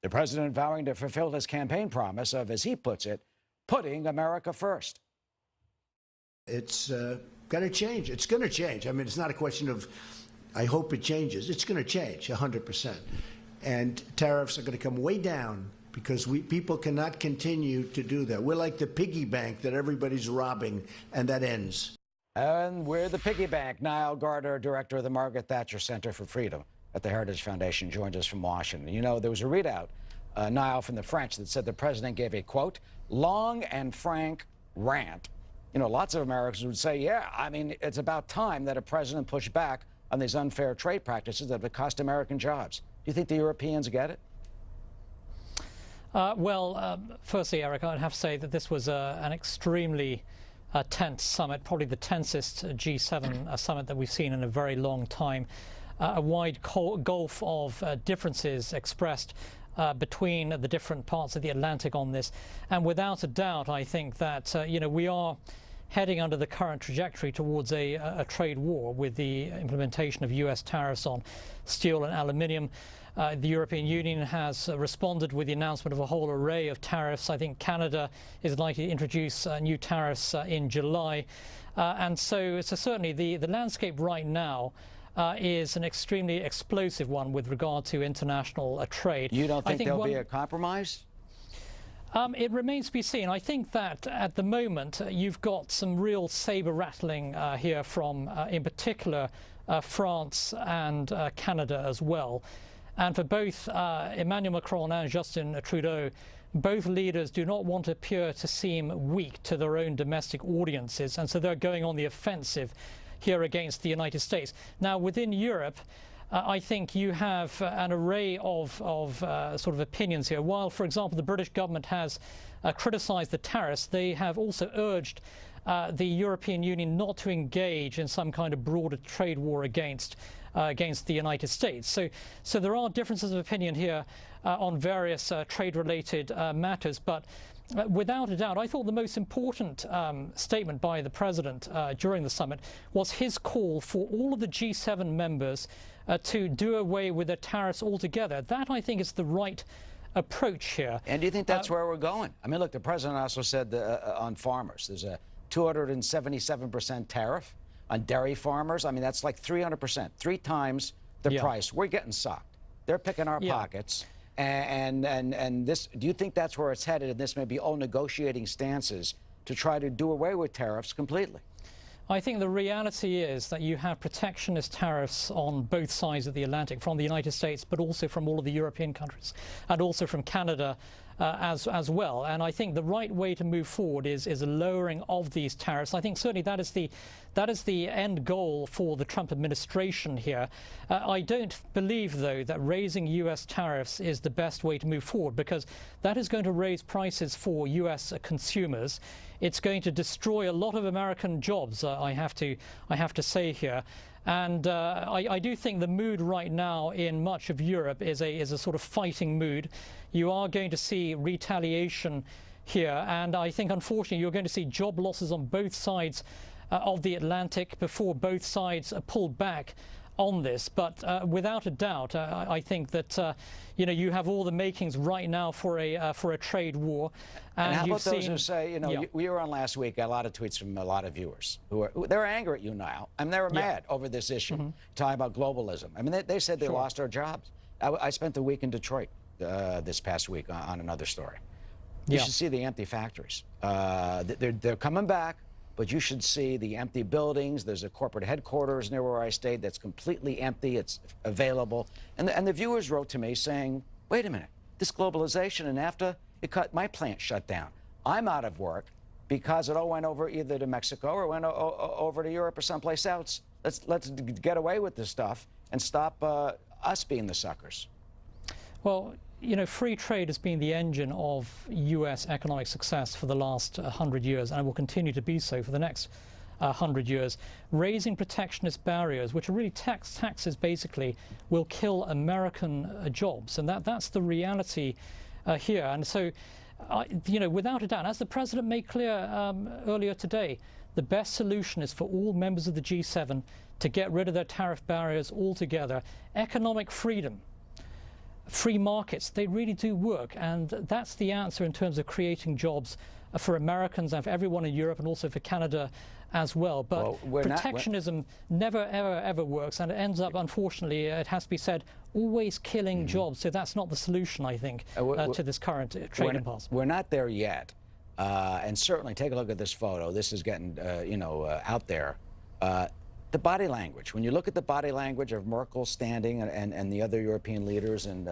The president vowing to fulfill his campaign promise of, as he puts it, putting America first. It's got to change. It's going to change. I mean, it's not a question of, I hope it changes. It's going to change 100%. And tariffs are going to come way down because people cannot continue to do that. We're like the piggy bank that everybody's robbing, and that ends. And we're the piggy bank. Nile Gardiner, director of the Margaret Thatcher Center for Freedom at the Heritage Foundation, joins us from Washington. You know, there was a readout, Nile, from the French that said the president gave a, quote, long and frank rant. You know, lots of Americans would say, yeah, I mean, it's about time that a president pushed back on these unfair trade practices that have cost American jobs. Do you think the Europeans get it? Firstly, Eric, I'd have to say that this was an extremely tense summit, probably the tensest G7 summit that we've seen in a very long time. A wide gulf of differences expressed between the different parts of the Atlantic on this. And without a doubt, I think that, you know, we are heading under the current trajectory towards a trade war with the implementation of US tariffs on steel and aluminium. The European Union has responded with the announcement of a whole array of tariffs. I think Canada is likely to introduce new tariffs in July. And so certainly the landscape right now is an extremely explosive one with regard to international trade. You don't think there'll be a compromise? It remains to be seen. I think that at the moment you've got some real saber rattling here from, in particular, France and Canada as well. And for both Emmanuel Macron and Justin Trudeau, both leaders do not want to appear to seem weak to their own domestic audiences, and so they're going on the offensive here against the United States. Now, within Europe, I think you have an array of sort of opinions here. While, for example, the British government has criticised the tariffs, they have also urged the European Union not to engage in some kind of broader trade war against the United States. So there are differences of opinion here on various trade-related matters, but without a doubt, I thought the most important statement by the president during the summit was his call for all of the G7 members to do away with the tariffs altogether. That, I think, is the right approach here. And do you think that's where we're going? I mean, look, the president also said on farmers, there's a 277% tariff on dairy farmers. I mean, that's like 300%, 3 times the price. We're getting sucked. They're picking our pockets. And this, do you think that's where it's headed? And this may be all negotiating stances to try to do away with tariffs completely. I think the reality is that you have protectionist tariffs on both sides of the Atlantic, from the United States, but also from all of the European countries, and also from Canada as well. And I think the right way to move forward is a lowering of these tariffs. I think certainly that is the end goal for the Trump administration here. I don't believe, though, that raising US tariffs is the best way to move forward, because that is going to raise prices for US consumers. It's going to destroy a lot of American jobs, I have to say here. And I do think the mood right now in much of Europe is a sort of fighting mood. You are going to see retaliation here, and I think, unfortunately, you're going to see job losses on both sides of the Atlantic before both sides are pulled back on this. But without a doubt, I think that you know, you have all the makings right now for a trade war. And how about those who say, you know, we were on last week, got a lot of tweets from a lot of viewers who they're angry at you now. I mean, they were mad over this issue, talking about globalism. I mean, they said they lost their jobs. I spent the week in Detroit this past week on another story. You should see the empty factories. They're coming back, but you should see the empty buildings. There's a corporate headquarters near where I stayed that's completely empty. It's available. And the viewers wrote to me saying, wait a minute, this globalization and NAFTA, it cut my plant shut down. I'm out of work because it all went over either to Mexico or went over to Europe or someplace else. Let's get away with this stuff and stop us being the suckers. Well, you know, free trade has been the engine of U.S. economic success for the last 100 years, and will continue to be so for the next 100 years. Raising protectionist barriers, which are really taxes basically, will kill American jobs, and that's the reality here. And so, you know, without a doubt, as the president made clear earlier today, the best solution is for all members of the G7 to get rid of their tariff barriers altogether. Economic freedom free markets, they really do work. And that's the answer in terms of creating jobs for Americans and for everyone in Europe and also for Canada as well. But protectionism never, ever works. And it ends up, unfortunately, it has to be said, always killing jobs. So that's not the solution, I think, to this current trade impasse. We're not there yet. And certainly take a look at this photo. This is getting, out there. The body language. When you look at the body language of Merkel standing and the other European leaders and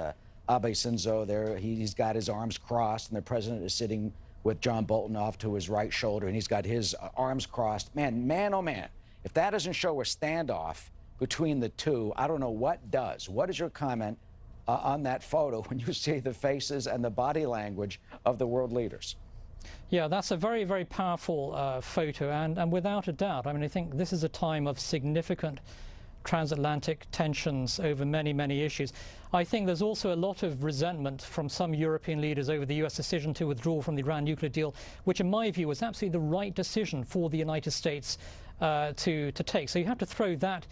Abe Shinzo there, he's got his arms crossed and the president is sitting with John Bolton off to his right shoulder and he's got his arms crossed. Man, oh man, if that doesn't show a standoff between the two, I don't know what does. What is your comment on that photo when you see the faces and the body language of the world leaders? Yeah, that's a very, very powerful photo, and without a doubt, I mean, I think this is a time of significant transatlantic tensions over many, many issues. I think there's also a lot of resentment from some European leaders over the US decision to withdraw from the Iran nuclear deal, which in my view was absolutely the right decision for the United States to take. So you have to throw that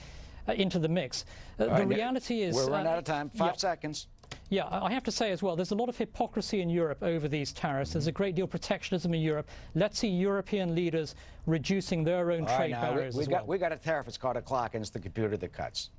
into the mix. The reality is... We're running out of time. 5 seconds. Yeah, I have to say as well, there's a lot of hypocrisy in Europe over these tariffs. There's a great deal of protectionism in Europe. Let's see European leaders reducing their own trade barriers as well. We got a tariff. It's called a clock, and it's the computer that cuts.